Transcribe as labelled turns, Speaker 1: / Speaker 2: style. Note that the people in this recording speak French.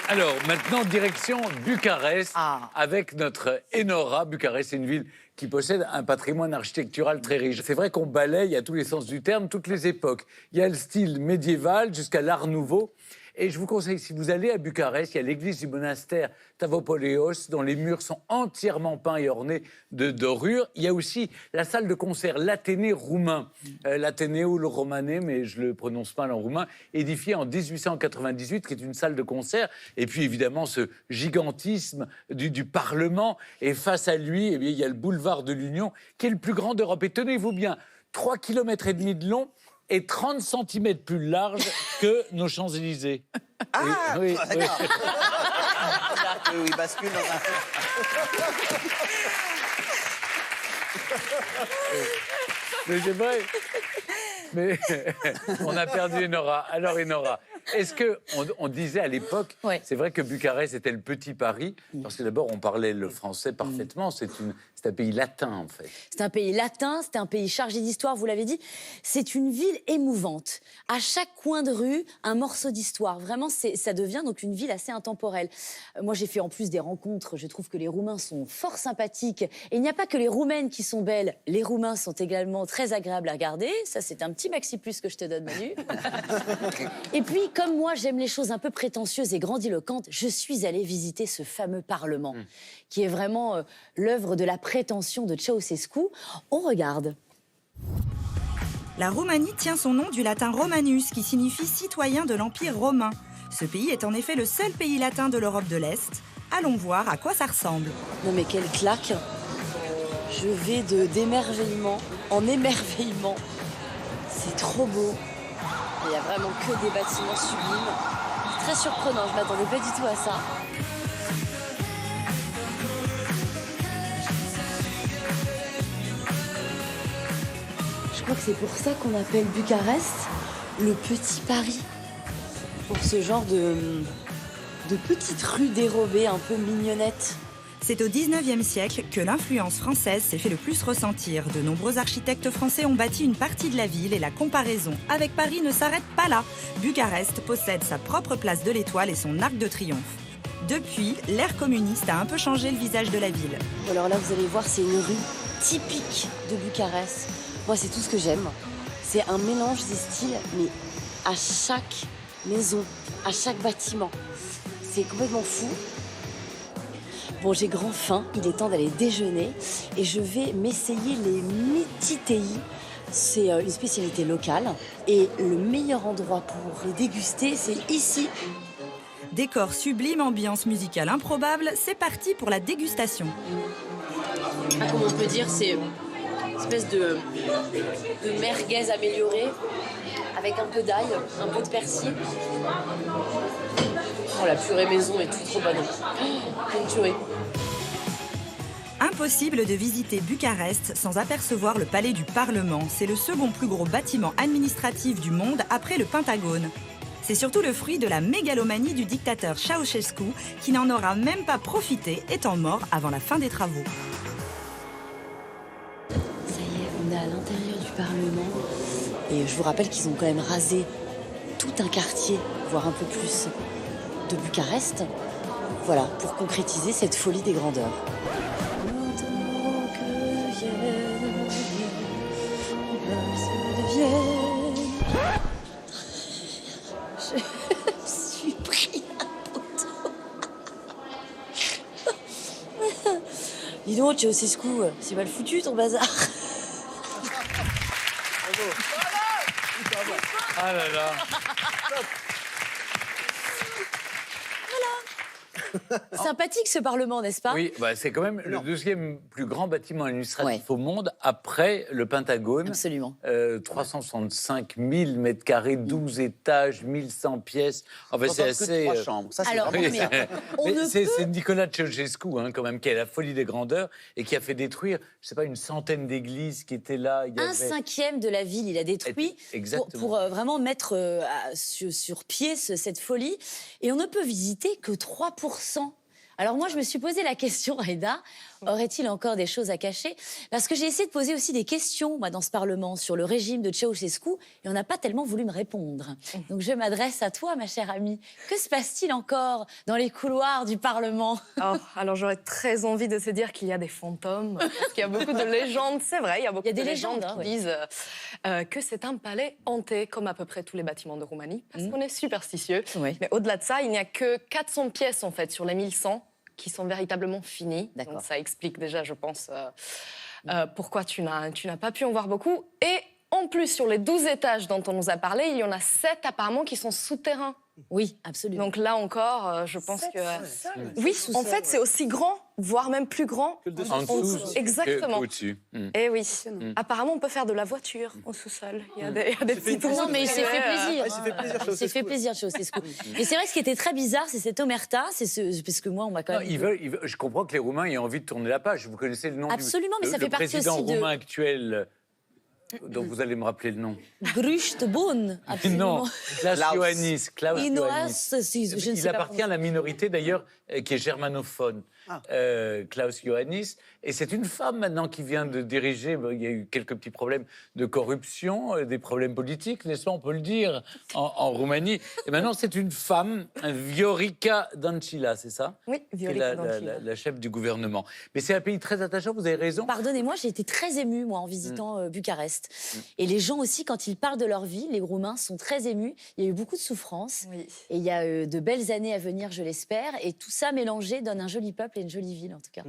Speaker 1: Alors, maintenant, direction Bucarest, avec notre Enora. Bucarest, c'est une ville qui possède un patrimoine architectural très riche. C'est vrai qu'on balaye, à tous les sens du terme, toutes les époques. Il y a le style médiéval jusqu'à l'Art Nouveau. Et je vous conseille, si vous allez à Bucarest, il y a l'église du monastère Tavopoleos, dont les murs sont entièrement peints et ornés de dorures. Il y a aussi la salle de concert, l'Athénée roumain, l'Athénéo Romané, mais je le prononce mal en roumain, édifié en 1898, qui est une salle de concert. Et puis évidemment, ce gigantisme du Parlement. Et face à lui, eh bien, il y a le boulevard de l'Union, qui est le plus grand d'Europe. Et tenez-vous bien, 3,5 km de long et 30 cm plus large que nos Champs-Élysées.
Speaker 2: Ah,
Speaker 1: oui,
Speaker 2: d'accord. Oui, il bascule dans un...
Speaker 1: Mais c'est vrai. Mais on a perdu Enora. Alors Enora, est-ce que on disait à l'époque, c'est vrai que Bucarest était le petit Paris, parce que d'abord on parlait le français parfaitement. C'est un pays latin en fait.
Speaker 3: C'est un pays latin, c'est un pays chargé d'histoire. Vous l'avez dit, c'est une ville émouvante. À chaque coin de rue, un morceau d'histoire. Vraiment, ça devient donc une ville assez intemporelle. Moi, j'ai fait en plus des rencontres. Je trouve que les Roumains sont fort sympathiques. Et il n'y a pas que les Roumaines qui sont belles. Les Roumains sont également très agréables à regarder. Ça, c'est un petit maxi plus que je te donne, Manu. Et puis, comme moi, j'aime les choses un peu prétentieuses et grandiloquentes, je suis allée visiter ce fameux Parlement, qui est vraiment l'œuvre de la prétention de Ceausescu. On regarde.
Speaker 4: La Roumanie tient son nom du latin Romanus, qui signifie citoyen de l'Empire romain. Ce pays est en effet le seul pays latin de l'Europe de l'Est. Allons voir à quoi ça ressemble.
Speaker 3: Non mais quelle claque! Je vais d'émerveillement en émerveillement. C'est trop beau. Il n'y a vraiment que des bâtiments sublimes. C'est très surprenant, je ne m'attendais pas du tout à ça. Je crois que c'est pour ça qu'on appelle Bucarest le petit Paris. Pour ce genre de petites rues dérobées un peu mignonnettes.
Speaker 4: C'est au 19e siècle que l'influence française s'est fait le plus ressentir. De nombreux architectes français ont bâti une partie de la ville et la comparaison avec Paris ne s'arrête pas là. Bucarest possède sa propre place de l'Étoile et son arc de triomphe. Depuis, l'ère communiste a un peu changé le visage de la ville.
Speaker 3: Alors là, vous allez voir, c'est une rue typique de Bucarest. Moi, c'est tout ce que j'aime. C'est un mélange des styles, mais à chaque maison, à chaque bâtiment. C'est complètement fou. Bon, j'ai grand faim, il est temps d'aller déjeuner et je vais m'essayer les mititei. C'est une spécialité locale et le meilleur endroit pour les déguster, c'est ici.
Speaker 4: Décor sublime, ambiance musicale improbable, c'est parti pour la dégustation.
Speaker 3: Ah, comme on peut dire, c'est une espèce de merguez améliorée avec un peu d'ail, un peu de persil. Oh, la purée maison est toute trop bonne. Oh, une tuerie.
Speaker 4: Impossible de visiter Bucarest sans apercevoir le palais du Parlement. C'est le second plus gros bâtiment administratif du monde après le Pentagone. C'est surtout le fruit de la mégalomanie du dictateur Ceausescu qui n'en aura même pas profité, étant mort avant la fin des travaux.
Speaker 3: Ça y est, on est à l'intérieur du Parlement. Et je vous rappelle qu'ils ont quand même rasé tout un quartier, voire un peu plus, de Bucarest. Voilà, pour concrétiser cette folie des grandeurs. Je suis pris un poteau. Dis donc, Ceausescu, c'est mal foutu ton bazar.
Speaker 1: Ah là là.
Speaker 3: Sympathique ce Parlement, n'est-ce pas?
Speaker 1: Oui, bah, c'est quand même le deuxième plus grand bâtiment administratif au monde après le Pentagone.
Speaker 3: Absolument.
Speaker 1: 365 000 mètres carrés, 12 étages, 1100 pièces. Enfin, c'est assez.
Speaker 2: 3 chambres. Ça, c'est
Speaker 3: Alors,
Speaker 2: vraiment
Speaker 3: mais
Speaker 2: bien.
Speaker 1: C'est Nicolas Ceausescu, quand même, qui a la folie des grandeurs et qui a fait détruire, je sais pas, une centaine d'églises qui étaient là. Il y avait...
Speaker 3: 1/5 de la ville, il a détruit pour vraiment mettre sur pied cette folie. Et on ne peut visiter que 3%. Alors moi, je me suis posé la question, Reda, Aurait-il encore des choses à cacher? Parce que j'ai essayé de poser aussi des questions, moi, dans ce Parlement, sur le régime de Ceausescu, et on n'a pas tellement voulu me répondre. Donc je m'adresse à toi, ma chère amie. Que se passe-t-il encore dans les couloirs du Parlement?
Speaker 5: Alors j'aurais très envie de te dire qu'il y a des fantômes, parce qu'il y a beaucoup de légendes, c'est vrai, il y a beaucoup
Speaker 3: des
Speaker 5: de légendes
Speaker 3: légendes,
Speaker 5: qui disent que c'est un palais hanté, comme à peu près tous les bâtiments de Roumanie, parce qu'on est superstitieux.
Speaker 3: Oui.
Speaker 5: Mais au-delà de ça, il n'y a que 400 pièces, en fait, sur les 1100 qui sont véritablement finies.
Speaker 3: D'accord.
Speaker 5: Donc ça explique déjà, je pense, pourquoi tu n'as pas pu en voir beaucoup. Et en plus, sur les 12 étages dont on nous a parlé, il y en a 7 apparemment qui sont souterrains.
Speaker 3: Oui, absolument.
Speaker 5: Donc là encore, je pense que... Oui, en fait, c'est aussi grand, voire même plus grand.
Speaker 1: En dessous,
Speaker 5: Exactement.
Speaker 1: au-dessus.
Speaker 5: Et oui, apparemment, on peut faire de la voiture au sous-sol. Il y a des petits trous.
Speaker 3: Non, mais il s'est fait plaisir.
Speaker 2: il s'est fait plaisir,
Speaker 3: Il s'est fait plaisir, Ceausescu. Mais c'est vrai, ce qui était très bizarre, c'est cette omerta. Parce que moi, on m'a quand
Speaker 1: Non,
Speaker 3: même...
Speaker 1: ils veulent, je comprends que les Roumains aient envie de tourner la page. Vous connaissez le nom
Speaker 3: Absolument, mais ça
Speaker 1: le
Speaker 3: fait partie
Speaker 1: président
Speaker 3: aussi de-
Speaker 1: roumain actuel, dont vous allez me rappeler le nom.
Speaker 3: Gruștbun, absolument.
Speaker 1: Non, Klaus Iohannis. Klaus Iohannis.
Speaker 3: Je ne sais
Speaker 1: Il
Speaker 3: pas
Speaker 1: appartient à la minorité d'ailleurs qui est germanophone, Klaus Iohannis. Et c'est une femme maintenant qui vient de diriger. Il y a eu quelques petits problèmes de corruption, des problèmes politiques, n'est-ce pas, on peut le dire, en Roumanie. Et maintenant, c'est une femme, Viorica Dăncilă, c'est ça?
Speaker 5: Oui,
Speaker 1: Qui est
Speaker 5: Viorica Dăncilă.
Speaker 1: la chef du gouvernement. Mais c'est un pays très attachant, vous avez raison.
Speaker 3: Pardonnez-moi, j'ai été très émue, moi, en visitant Bucarest. Et les gens aussi, quand ils parlent de leur vie, les Roumains sont très émus. Il y a eu beaucoup de souffrance.
Speaker 5: Oui.
Speaker 3: Et il y a de belles années à venir, je l'espère. Et tout ça mélangé donne un joli peuple et une jolie ville, en tout cas.